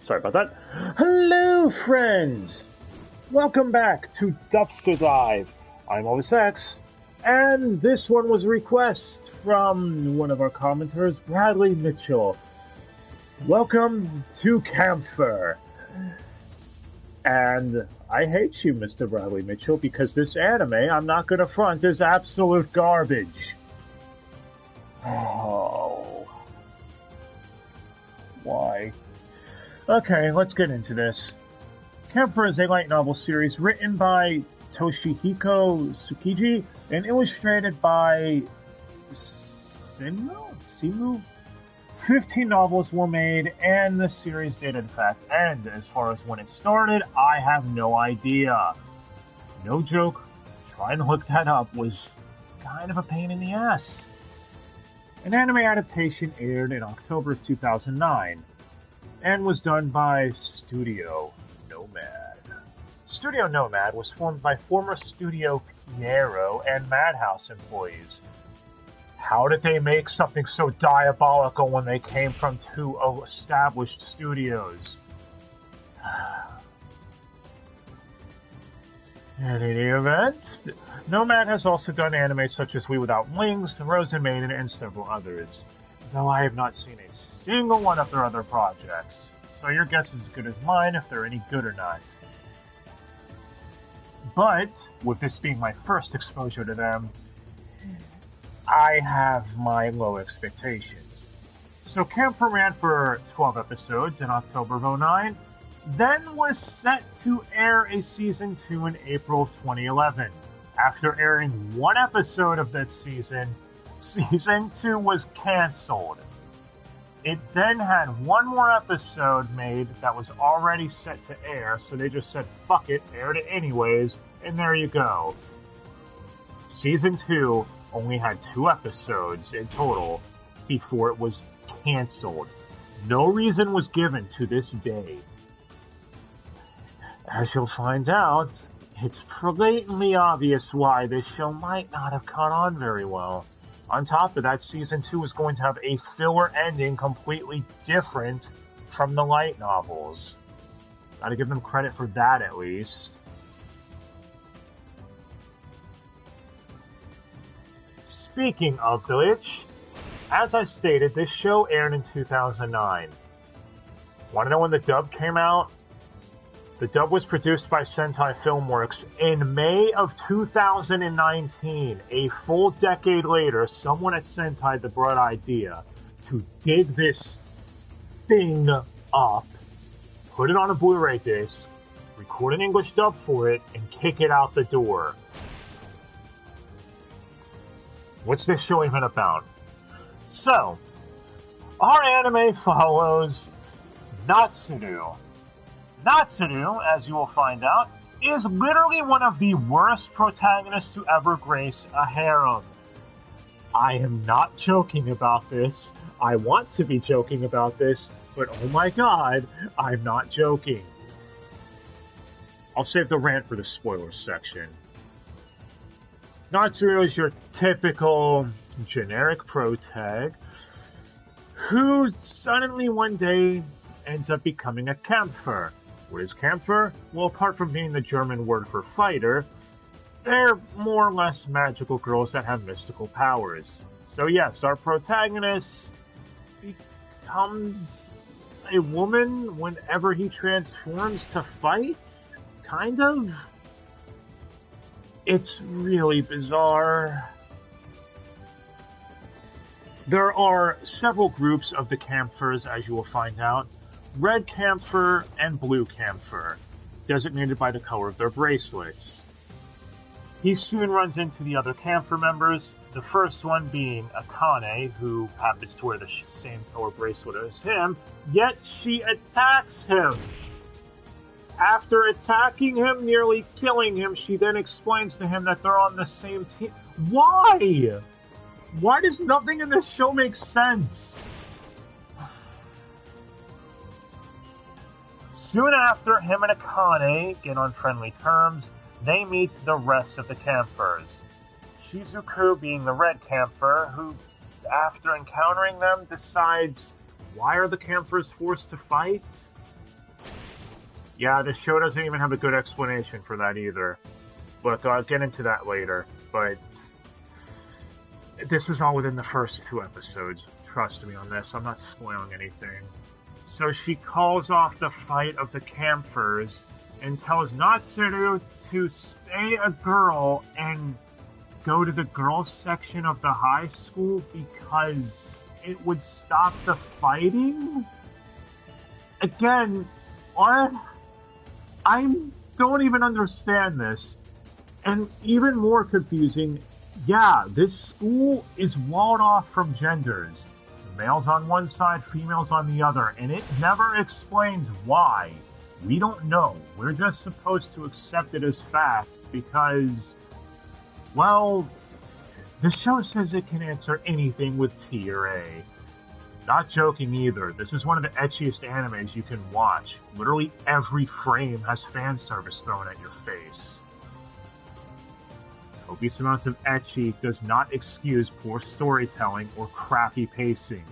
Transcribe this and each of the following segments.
Sorry about that. Hello, friends! Welcome back to Dubster Dive. I'm Always X, and this one was a request from one of our commenters, Bradley Mitchell. Welcome to Kampfer. And I hate you, Mr. Bradley Mitchell, because this anime, I'm not gonna front, is absolute garbage. Oh. Why? Okay, let's get into this. Kampfer is a light novel series written by Toshihiko Tsukiji and illustrated by Simu? 15 novels were made, and the series did in fact end. As far as when it started, I have no idea. No joke, trying to look that up was kind of a pain in the ass. An anime adaptation aired in October of 2009 and was done by Studio Nomad. Studio Nomad was formed by former Studio Piero and Madhouse employees. How did they make something so diabolical when they came from two established studios? In any event, Nomad has also done anime such as We Without Wings, Frozen Maiden, and several others, though I have not seen a single one of their other projects, so your guess is as good as mine if they're any good or not. But, with this being my first exposure to them, I have my low expectations. So Kampfer ran for 12 episodes in October of 2009, then was set to air a season 2 in April of 2011. After airing one episode of that season, season 2 was cancelled. It then had one more episode made that was already set to air, so they just said, fuck it, aired it anyways, and there you go. Season 2 only had 2 episodes in total before it was cancelled. No reason was given to this day. As you'll find out, it's blatantly obvious why this show might not have caught on very well. On top of that, Season 2 is going to have a filler ending completely different from the light novels. Gotta give them credit for that at least. Speaking of which, as I stated, this show aired in 2009. Want to know when the dub came out? The dub was produced by Sentai Filmworks in May of 2019. A full decade later, someone at Sentai had the bright idea to dig this thing up, put it on a Blu-ray disc, record an English dub for it, and kick it out the door. What's this show even about? So, our anime follows Natsuru. Natsuru, as you will find out, is literally one of the worst protagonists to ever grace a harem. I am not joking about this. I want to be joking about this, but oh my god, I'm not joking. I'll save the rant for the spoilers section. Natsuru is your typical generic protag who suddenly one day ends up becoming a Kampfer. What is Kampfer? Well, apart from being the German word for fighter, they're more or less magical girls that have mystical powers. So yes, our protagonist becomes a woman whenever he transforms to fight? Kind of? It's really bizarre. There are several groups of the Kampfers, as you will find out. Red Kampfer and Blue Kampfer, designated by the color of their bracelets. He soon runs into the other Kampfer members, the first one being Akane, who happens to wear the same color bracelet as him, yet she attacks him. After attacking him, nearly killing him, she then explains to him that they're on the same team. Why? Why does nothing in this show make sense? Soon after him and Akane get on friendly terms, they meet the rest of the Kampfers. Shizuku being the red Kampfer, who, after encountering them, decides, why are the Kampfers forced to fight? Yeah, this show doesn't even have a good explanation for that either. Look, I'll get into that later, but this is all within the first 2 episodes. Trust me on this, I'm not spoiling anything. So she calls off the fight of the Kampfers and tells Natsuru to stay a girl and go to the girls section of the high school because it would stop the fighting? Again, what? I don't even understand this. And even more confusing, yeah, this school is walled off from genders. Males on one side, females on the other, and it never explains why. We don't know. We're just supposed to accept it as fact because, well, the show says it can answer anything with T or A. Not joking either. This is one of the etchiest animes you can watch. Literally every frame has fan service thrown at your face. Copious amounts of ecchi does not excuse poor storytelling or crappy pacing.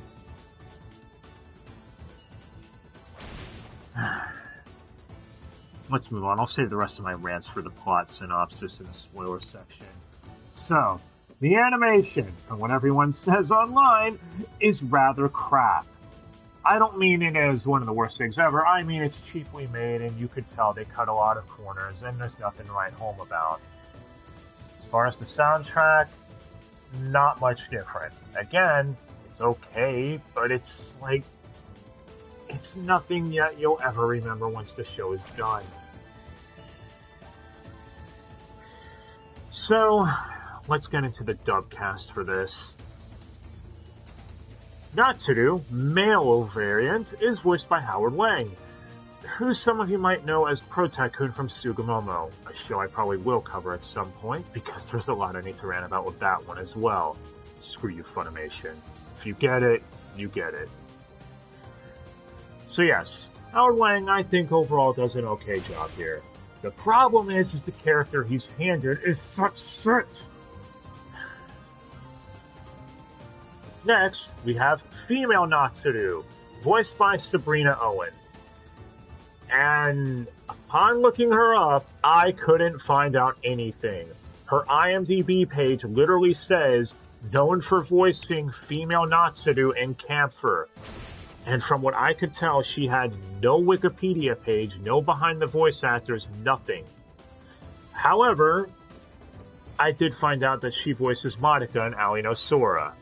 Let's move on. I'll save the rest of my rants for the plot synopsis in the spoiler section. So, the animation, from what everyone says online, is rather crap. I don't mean it as one of the worst things ever. I mean it's cheaply made and you could tell they cut a lot of corners and there's nothing to write home about. As far as the soundtrack, not much different. Again, it's okay, but it's like, it's nothing yet you'll ever remember once the show is done. So, let's get into the dub cast for this. Natsuru, male variant, is voiced by Howard Wang, who some of you might know as Pro Tycoon from Sugimomo, a show I probably will cover at some point, because there's a lot I need to rant about with that one as well. Screw you, Funimation. If you get it, you get it. So yes, Howard Wang, I think overall does an okay job here. The problem is the character he's handed is such shit. Next, we have female Natsuru, voiced by Sabrina Owen. And upon looking her up, I couldn't find out anything. Her IMDb page literally says, known for voicing female Natsuru in Kampfer. And from what I could tell, she had no Wikipedia page, no behind the voice actors, nothing. However, I did find out that she voices Madoka in Ali no Sora,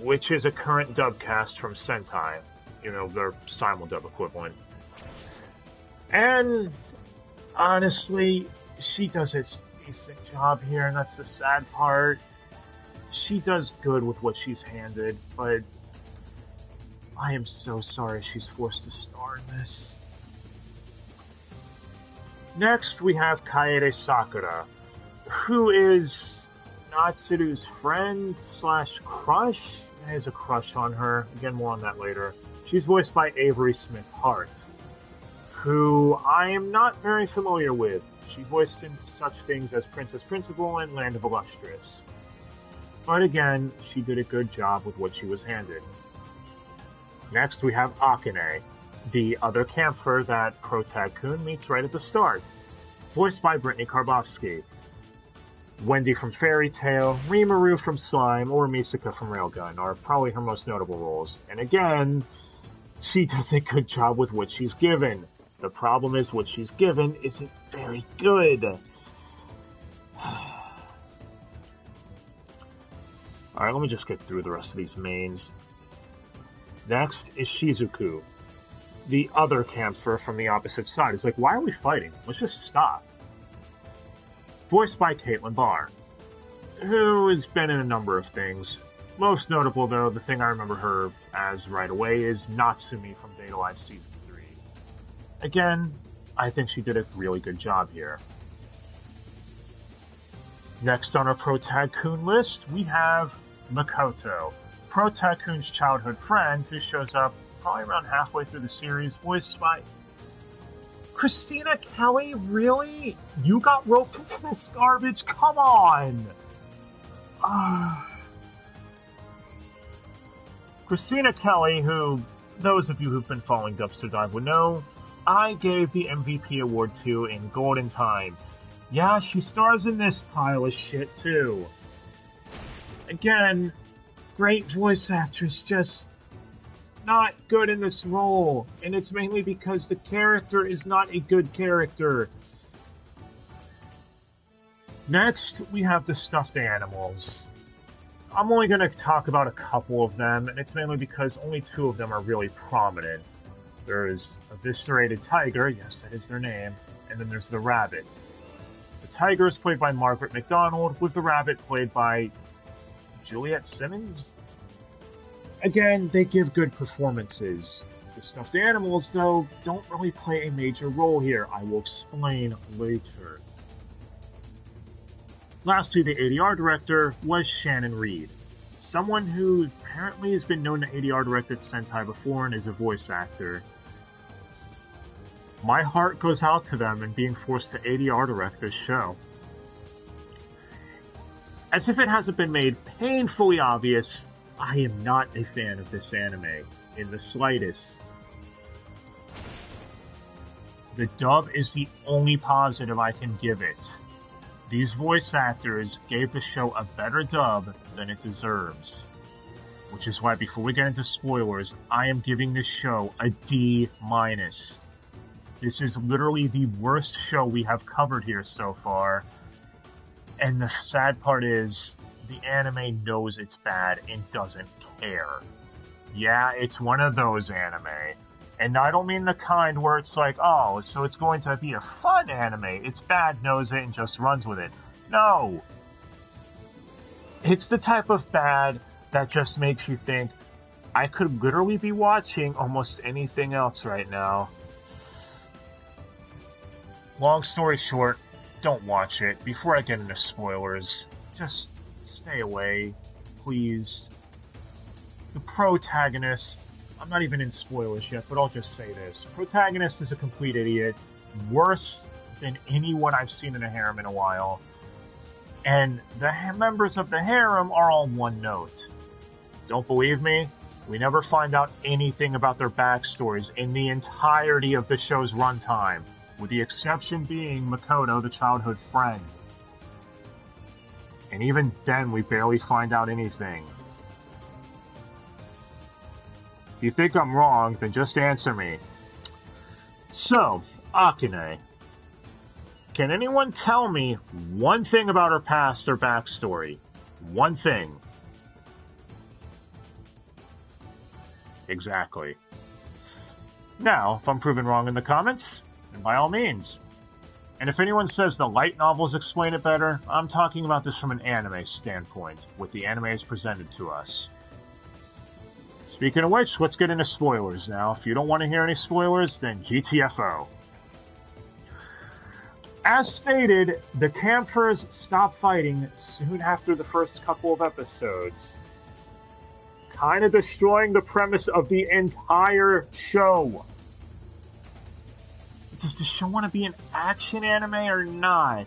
which is a current dub cast from Sentai. You know, their simuldub equivalent. And honestly, she does a decent job here, and that's the sad part. She does good with what she's handed, but I am so sorry she's forced to star in this. Next, we have Kaede Sakura, who is Natsuru's friend slash crush. He has a crush on her. Again, more on that later. She's voiced by Avery Smith Hart, who I am not very familiar with. She voiced in such things as Princess Principal and Land of Illustrious. But again, she did a good job with what she was handed. Next, we have Akane, the other Kampfer that Pro Tycoon meets right at the start, voiced by Brittany Karbowski. Wendy from Fairy Tail, Rimuru from Slime, or Misaka from Railgun are probably her most notable roles. And again, she does a good job with what she's given. The problem is what she's given isn't very good. Alright, let me just get through the rest of these mains. Next is Shizuku, the other Kampfer from the opposite side. It's like, why are we fighting? Let's just stop. Voiced by Caitlin Barr, who has been in a number of things. Most notable, though, the thing I remember her as right away is Natsumi from Data Live Season 3. Again, I think she did a really good job here. Next on our Pro Tycoon list, we have Makoto, Pro Tycoon's childhood friend who shows up probably around halfway through the series, voiced by Christina Kelly. Really? You got roped into this garbage? Come on! Christina Kelly, who those of you who've been following Dubster Dive would know, I gave the MVP award to in Golden Time. Yeah, she stars in this pile of shit too. Again, great voice actress, just not good in this role. And it's mainly because the character is not a good character. Next, we have the stuffed animals. I'm only going to talk about a couple of them, and it's mainly because only two of them are really prominent. There's a eviscerated tiger, yes, that is their name, and then there's the rabbit. The tiger is played by Margaret MacDonald, with the rabbit played by Juliet Simmons? Again, they give good performances. The stuffed animals, though, don't really play a major role here. I will explain later. Lastly, the ADR director was Shannon Reed, someone who apparently has been known to ADR direct at Sentai before and is a voice actor. My heart goes out to them in being forced to ADR direct this show. As if it hasn't been made painfully obvious, I am not a fan of this anime, in the slightest. The dub is the only positive I can give it. These voice actors gave the show a better dub than it deserves. Which is why, before we get into spoilers, I am giving this show a D-. This is literally the worst show we have covered here so far. And the sad part is, the anime knows it's bad and doesn't care. Yeah, it's one of those anime. And I don't mean the kind where it's like, oh, so it's going to be a fun anime. It's bad, knows it, and just runs with it. No! It's the type of bad that just makes you think, I could literally be watching almost anything else right now. Long story short, don't watch it. Before I get into spoilers, just stay away, please. The protagonist, I'm not even in spoilers yet, but I'll just say this. Protagonist is a complete idiot, worse than anyone I've seen in a harem in a while. And the members of the harem are all one note. Don't believe me? We never find out anything about their backstories in the entirety of the show's runtime, with the exception being Makoto, the childhood friend. And even then, we barely find out anything. If you think I'm wrong, then just answer me. So, Akane. Can anyone tell me one thing about her past or backstory? One thing. Exactly. Now, if I'm proven wrong in the comments, then by all means. And if anyone says the light novels explain it better, I'm talking about this from an anime standpoint, what the anime is presented to us. Speaking of which, let's get into spoilers now. If you don't want to hear any spoilers, then GTFO. As stated, the Kampfers stop fighting soon after the first couple of episodes, kind of destroying the premise of the entire show. Does the show want to be an action anime or not?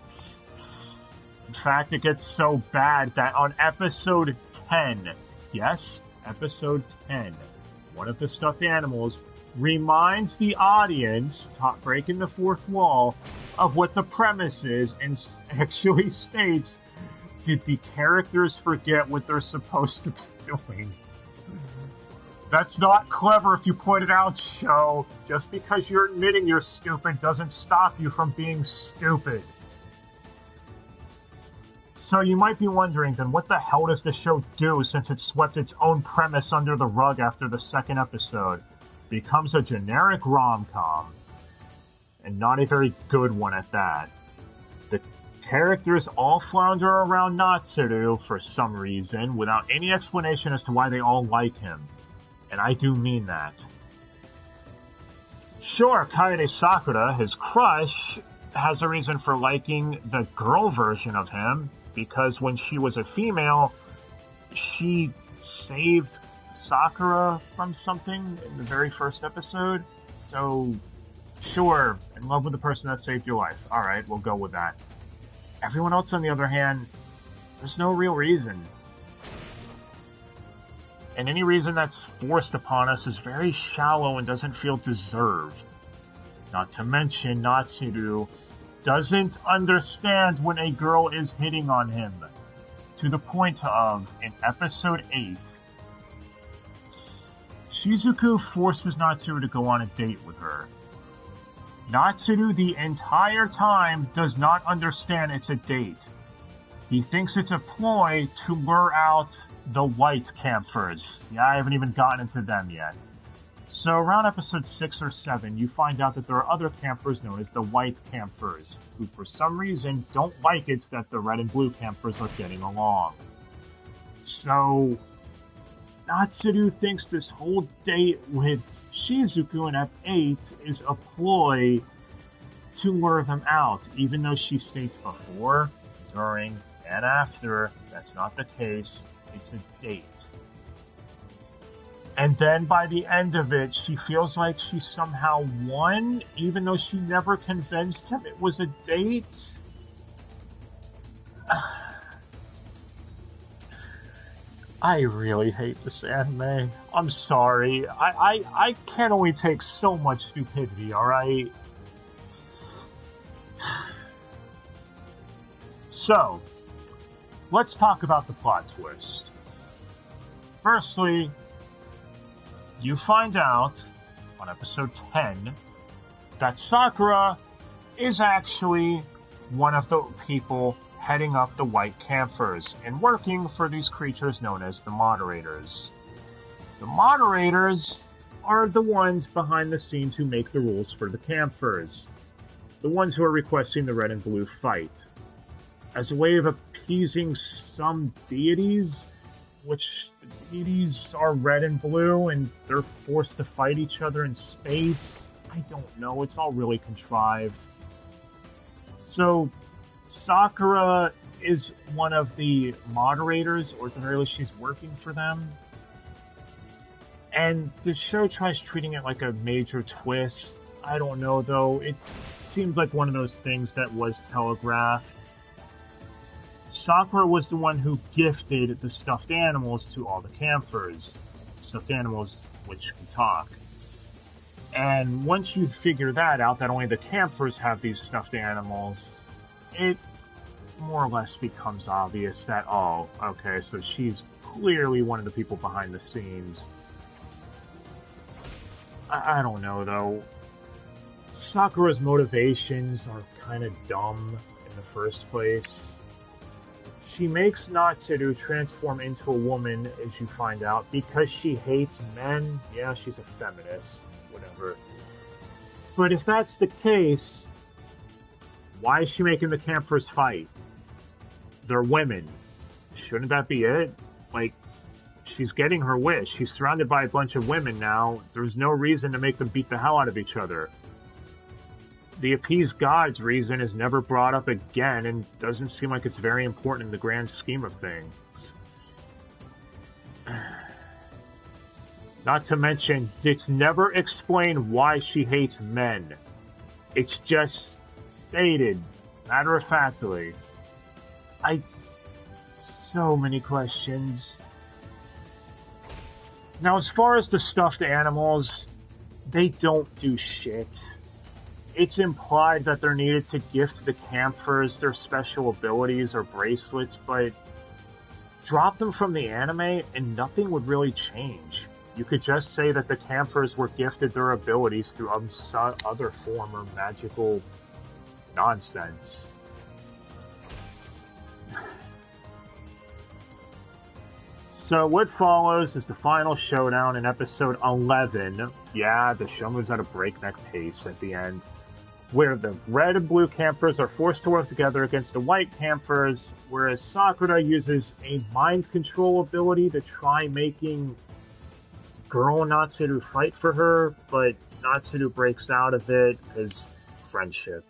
In fact, it gets so bad that on episode 10, yes, episode 10, one of the stuffed animals reminds the audience, breaking the fourth wall, of what the premise is, and actually states, did the characters forget what they're supposed to be doing? That's not clever if you point it out, show. Just because you're admitting you're stupid doesn't stop you from being stupid. So you might be wondering, then what the hell does the show do since it swept its own premise under the rug after the second episode? Becomes a generic rom-com. And not a very good one at that. The characters all flounder around Natsuru for some reason, without any explanation as to why they all like him. And I do mean that. Sure, Kaede Sakura, his crush, has a reason for liking the girl version of him, because when she was a female, she saved Sakura from something in the very first episode. So, sure, in love with the person that saved your life. Alright, we'll go with that. Everyone else, on the other hand, there's no real reason. And any reason that's forced upon us is very shallow and doesn't feel deserved. Not to mention, Natsuru doesn't understand when a girl is hitting on him. To the point of, in episode 8, Shizuku forces Natsuru to go on a date with her. Natsuru the entire time does not understand it's a date. He thinks it's a ploy to lure out the white Kampfers. Yeah, I haven't even gotten into them yet. So around episode 6 or 7, you find out that there are other Kampfers known as the white Kampfers, who for some reason don't like it that the red and blue Kampfers are getting along. So Natsuru thinks this whole date with Shizuku in F8 is a ploy to lure them out, even though she states before, during, and after that's not the case. It's a date. And then by the end of it, she feels like she somehow won, even though she never convinced him it was a date. I really hate this anime. I'm sorry. I can only take so much stupidity, alright? So, let's talk about the plot twist. Firstly, you find out on episode 10 that Sakura is actually one of the people heading up the white Kampfers and working for these creatures known as the Moderators. The Moderators are the ones behind the scenes who make the rules for the Kampfers. The ones who are requesting the red and blue fight. As a way of appeasing some deities, which the deities are red and blue and they're forced to fight each other in space. I don't know, it's all really contrived. So, Sakura is one of the Moderators, or at the very least she's working for them. And the show tries treating it like a major twist. I don't know though, it seems like one of those things that was telegraphed. Sakura was the one who gifted the stuffed animals to all the Kampfers. Stuffed animals which can talk. And once you figure that out, that only the Kampfers have these stuffed animals, it more or less becomes obvious that, oh, okay, so she's clearly one of the people behind the scenes. I don't know, though. Sakura's motivations are kind of dumb in the first place. She makes Natsuru transform into a woman, as you find out, because she hates men. Yeah, she's a feminist, whatever. But if that's the case, why is she making the Kampfers fight? They're women. Shouldn't that be it? Like, she's getting her wish. She's surrounded by a bunch of women now. There's no reason to make them beat the hell out of each other. The appease gods reason is never brought up again and doesn't seem like it's very important in the grand scheme of things. Not to mention, it's never explained why she hates men. It's just stated, matter-of-factly. So many questions. Now, as far as the stuffed animals, they don't do shit. It's implied that they're needed to gift the Kampfers their special abilities or bracelets, but drop them from the anime and nothing would really change. You could just say that the Kampfers were gifted their abilities through some other form or magical nonsense. So what follows is the final showdown in episode 11. Yeah, the show moves at a breakneck pace at the end, where the red and blue Kampfers are forced to work together against the white Kampfers, whereas Sakura uses a mind control ability to try making girl Natsuru fight for her, but Natsuru breaks out of it because friendship.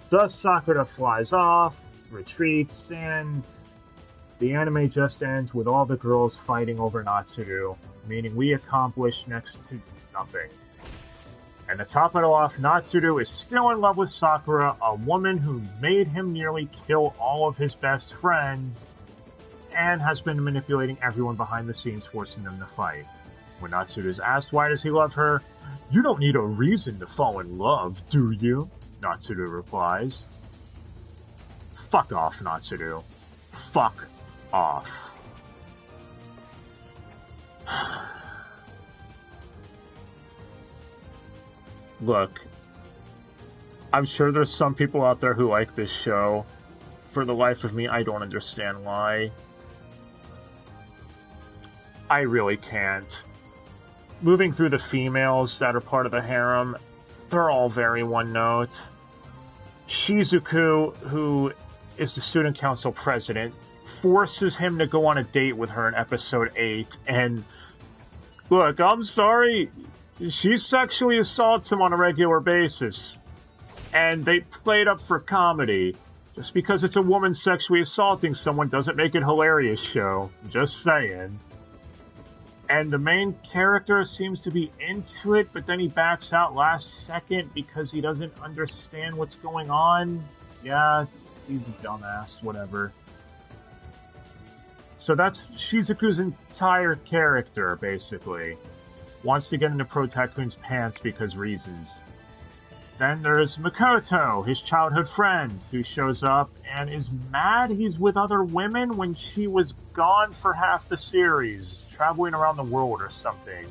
Thus, Sakura flies off, retreats, and the anime just ends with all the girls fighting over Natsuru, meaning we accomplish next to nothing. And to top it off, Natsuru is still in love with Sakura, a woman who made him nearly kill all of his best friends, and has been manipulating everyone behind the scenes, forcing them to fight. When Natsuru is asked why does he love her, "You don't need a reason to fall in love, do you?" Natsuru replies. Fuck off, Natsuru. Fuck off. Look, I'm sure there's some people out there who like this show. For the life of me, I don't understand why. I really can't. Moving through the females that are part of the harem, they're all very one note. Shizuku, who is the student council president, forces him to go on a date with her in episode 8, and look, I'm sorry, she sexually assaults him on a regular basis. And they play it up for comedy. Just because it's a woman sexually assaulting someone doesn't make it hilarious, show. Just saying. And the main character seems to be into it, but then he backs out last second because he doesn't understand what's going on. Yeah, he's a dumbass, whatever. So that's Shizuku's entire character, basically. Wants to get into Pro Tycoon's pants because reasons. Then there's Makoto, his childhood friend, who shows up and is mad he's with other women when she was gone for half the series, traveling around the world or something.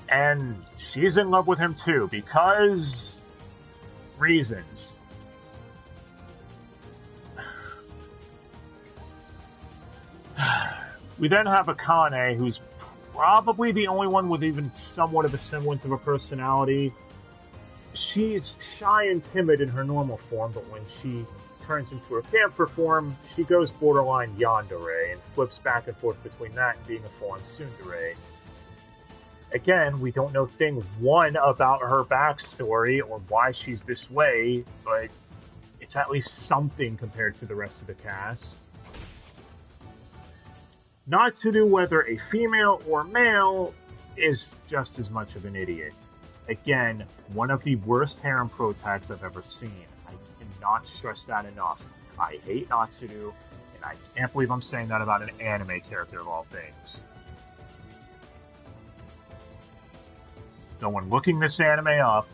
And she's in love with him too, because reasons. We then have Akane, who's probably the only one with even somewhat of a semblance of a personality. She's shy and timid in her normal form, but when she turns into her Kampfer form, she goes borderline yandere and flips back and forth between that and being a full-on tsundere. Again, we don't know thing one about her backstory or why she's this way, but it's at least something compared to the rest of the cast. Natsuru, whether a female or male, is just as much of an idiot. Again, one of the worst harem protags I've ever seen. I cannot stress that enough. I hate Natsuru, and I can't believe I'm saying that about an anime character of all things. So when looking this anime up,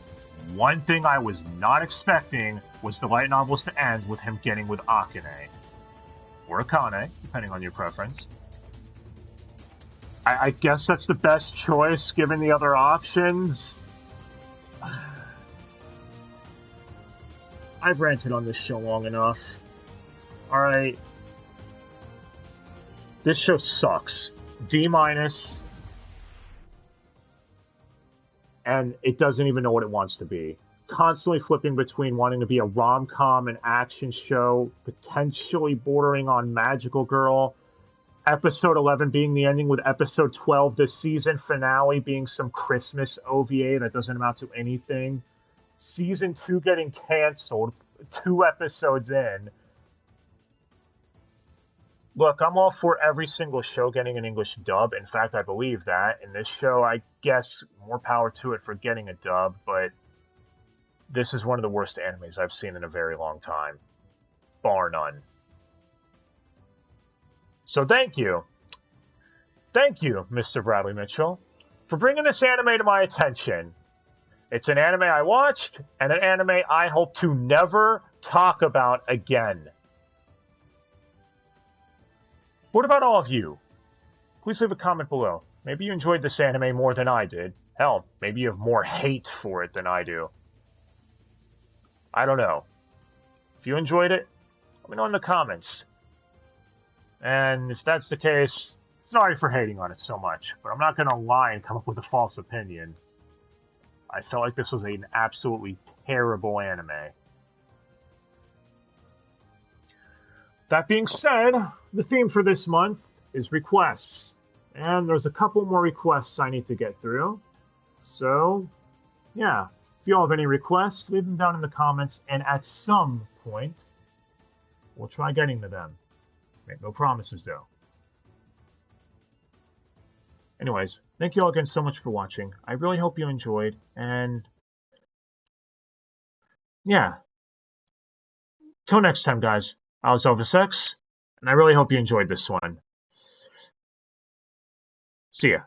one thing I was not expecting was the light novels to end with him getting with Akane. Or Akane, depending on your preference. I guess that's the best choice given the other options. I've ranted on this show long enough. Alright. This show sucks. D-. And it doesn't even know what it wants to be. Constantly flipping between wanting to be a rom-com and action show, potentially bordering on Magical Girl, episode 11 being the ending with episode 12, the season finale being some Christmas OVA that doesn't amount to anything. Season 2 getting canceled 2 episodes in. Look, I'm all for every single show getting an English dub. In fact, I believe that. In this show, I guess more power to it for getting a dub, but this is one of the worst animes I've seen in a very long time. Bar none. So thank you. Thank you, Mr. Bradley Mitchell, for bringing this anime to my attention. It's an anime I watched, and an anime I hope to never talk about again. What about all of you? Please leave a comment below. Maybe you enjoyed this anime more than I did. Hell, maybe you have more hate for it than I do. I don't know. If you enjoyed it, let me know in the comments. And if that's the case, sorry for hating on it so much, but I'm not going to lie and come up with a false opinion. I felt like this was an absolutely terrible anime. That being said, the theme for this month is requests. And there's a couple more requests I need to get through. So, yeah, if you all have any requests, leave them down in the comments, and at some point, we'll try getting to them. Make no promises, though. Anyways, thank you all again so much for watching. I really hope you enjoyed, and yeah. Till next time, guys. I was Elvis X, and I really hope you enjoyed this one. See ya.